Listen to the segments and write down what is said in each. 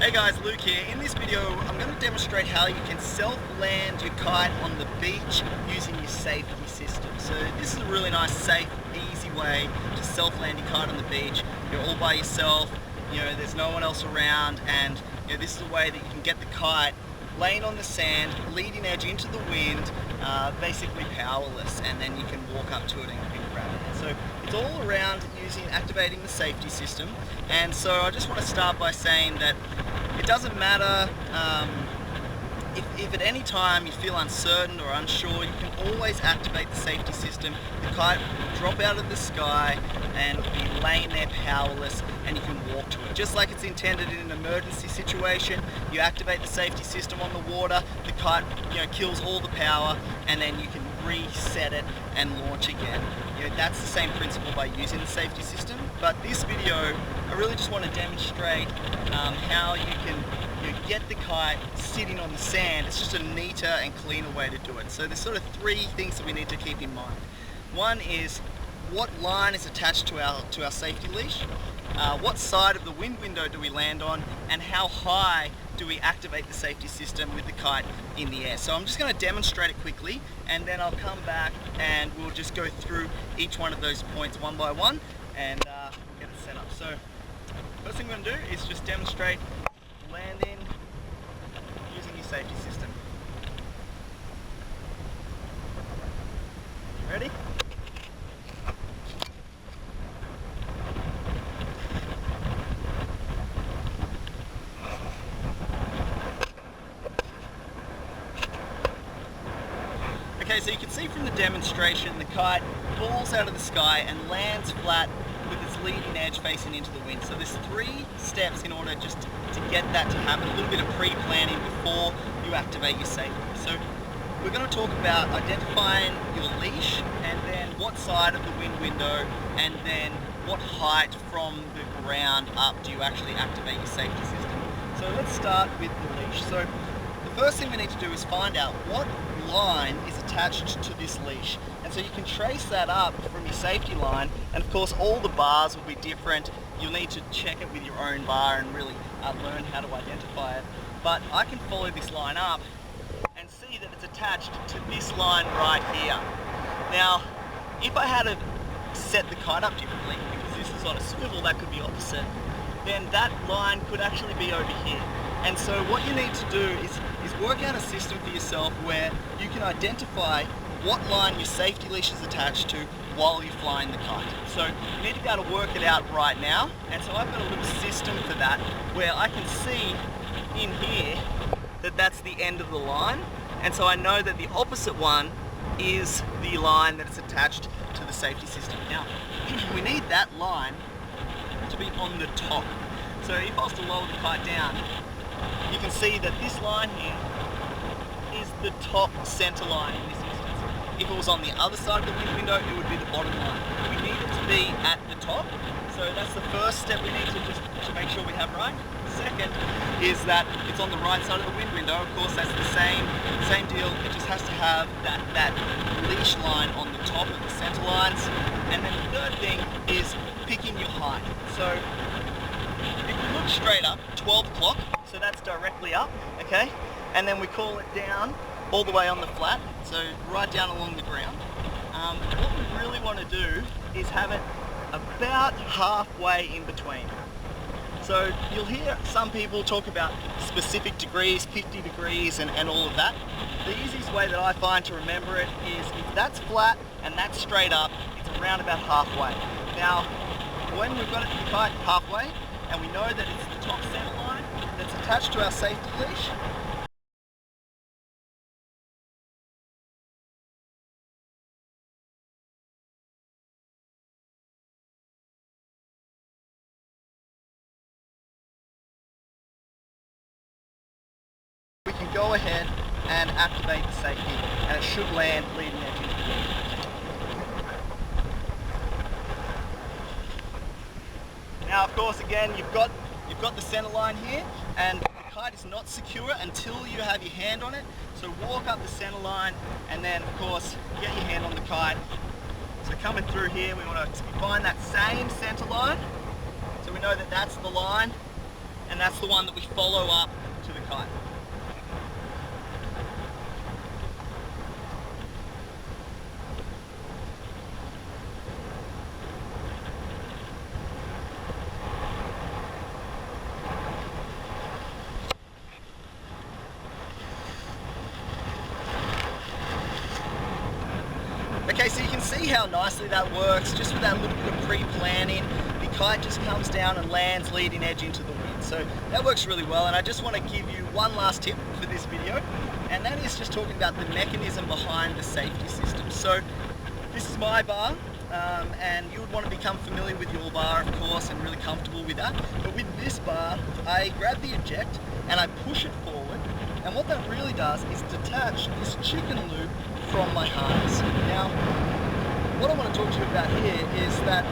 Hey guys, Luke here. In this video I'm going to demonstrate how you can self-land your kite on the beach using your safety system. So this is a really nice, safe, easy way to self-land your kite on the beach. You're all by yourself, there's no one else around, and this is a way that you can get the kite laying on the sand, leading edge into the wind, basically powerless, and then you can walk up to it and grab it. So it's all around activating the safety system. And so I just want to start by saying that it doesn't matter if at any time you feel uncertain or unsure, you can always activate the safety system. The kite will drop out of the sky and be laying there powerless, and you can walk to it. Just like it's intended in an emergency situation, you activate the safety system on the water, the kite kills all the power, and then you can reset it and launch again. That's the same principle by using the safety system. But this video, I really just want to demonstrate how you can get the kite sitting on the sand. It's just a neater and cleaner way to do it. So there's sort of three things that we need to keep in mind. One is what line is attached to our safety leash, what side of the wind window do we land on, and how high do we activate the safety system with the kite in the air. So I'm just going to demonstrate it quickly, and then I'll come back and we'll just go through each one of those points one by one and get it set up. So first thing we're going to do is just demonstrate landing using your safety system. Ready? Okay, so you can see from the demonstration the kite falls out of the sky and lands flat with its leading edge facing into the wind. So there's three steps in order just to get that to happen, a little bit of pre-planning before you activate your safety. So we're going to talk about identifying your leash, and then what side of the wind window, and then what height from the ground up do you actually activate your safety system. So let's start with the leash. So the first thing we need to do is find out what line is attached to this leash, and so you can trace that up from your safety line, and of course all the bars will be different. You'll need to check it with your own bar and really learn how to identify it, but I can follow this line up and see that it's attached to this line right here. Now if I had to set the kite up differently, because this is on a swivel, that could be opposite, then that line could actually be over here. And so what you need to do is work out a system for yourself where you can identify what line your safety leash is attached to while you're flying the kite. So you need to be able to work it out right now. And so I've got a little system for that where I can see in here that that's the end of the line. And so I know that the opposite one is the line that is attached to the safety system. Now, we need that line to be on the top. So if I was to lower the kite down, you can see that this line here is the top center line in this instance. If it was on the other side of the wind window, it would be the bottom line. We need it to be at the top, so that's the first step we need to make sure we have right. Second is that it's on the right side of the wind window. Of course, that's the same deal. It just has to have that leash line on the top of the center lines. And then the third thing is picking your height. So if you look straight up, 12 o'clock, so that's directly up, okay? And then we call it down all the way on the flat, so right down along the ground. What we really want to do is have it about halfway in between. So you'll hear some people talk about specific degrees, 50 degrees and all of that. The easiest way that I find to remember it is if that's flat and that's straight up, it's around about halfway. Now, when we've got the kite halfway, and we know that it's the top center line that's attached to our safety leash, we can go ahead and activate the safety, and it should land leading edge into the wind. Now of course again you've got the center line here, and the kite is not secure until you have your hand on it. So walk up the center line, and then of course get your hand on the kite. So coming through here, we want to find that same center line. So we know that that's the line and that's the one that we follow up to the kite. Okay, so you can see how nicely that works, just with that little bit of pre-planning. The kite just comes down and lands leading edge into the wind. So that works really well, and I just want to give you one last tip for this video, and that is just talking about the mechanism behind the safety system. So this is my bar, and you would want to become familiar with your bar, of course, and really comfortable with that. But with this bar, I grab the eject and I push it forward, and what that really does is detach this chicken loop from my harness. Now, what I want to talk to you about here is that,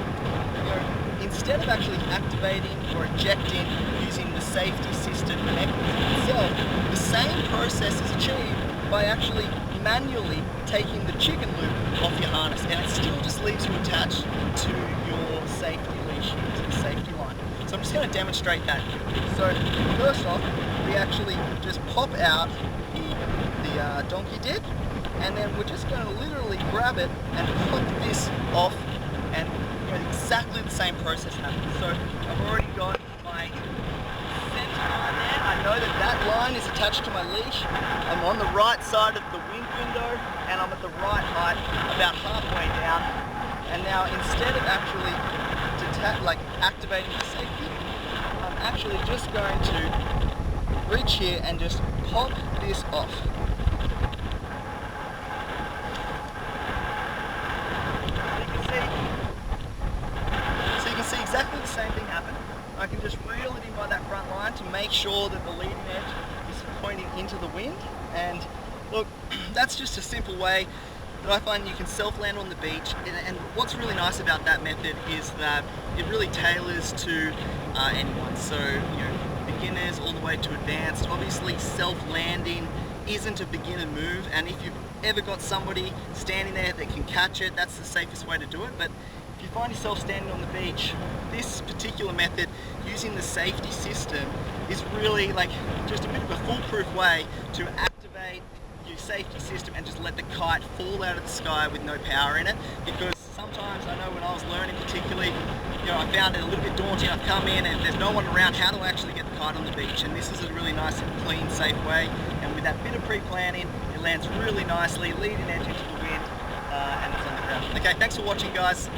instead of actually activating or ejecting using the safety system mechanism itself, the same process is achieved by actually manually taking the chicken loop off your harness, and it still just leaves you attached to your safety leash, to the safety line. So I'm just going to demonstrate that here. So first off, we actually just pop out the donkey dip, and then we're just going to literally grab it and pop this off, and exactly the same process happens. So I've already got my center line there. I know that that line is attached to my leash. I'm on the right side of the wind window, and I'm at the right height, about halfway down. And now, instead of actually activating the safety, I'm actually just going to reach here and just pop this off. Exactly the same thing happen. I can just reel it in by that front line to make sure that the leading edge is pointing into the wind. And look, that's just a simple way that I find you can self-land on the beach. And what's really nice about that method is that it really tailors to anyone. So, beginners all the way to advanced. Obviously, self-landing isn't a beginner move, and if you've ever got somebody standing there that can catch it, that's the safest way to do it. But if you find yourself standing on the beach, this particular method, using the safety system, is really like just a bit of a foolproof way to activate your safety system and just let the kite fall out of the sky with no power in it. Because sometimes, I know when I was learning particularly, I found it a little bit daunting. I've come in and there's no one around. How do I actually get the kite on the beach? And this is a really nice and clean, safe way. And with that bit of pre-planning, it lands really nicely, leading edge into the wind, and it's on the ground. Okay, thanks for watching, guys.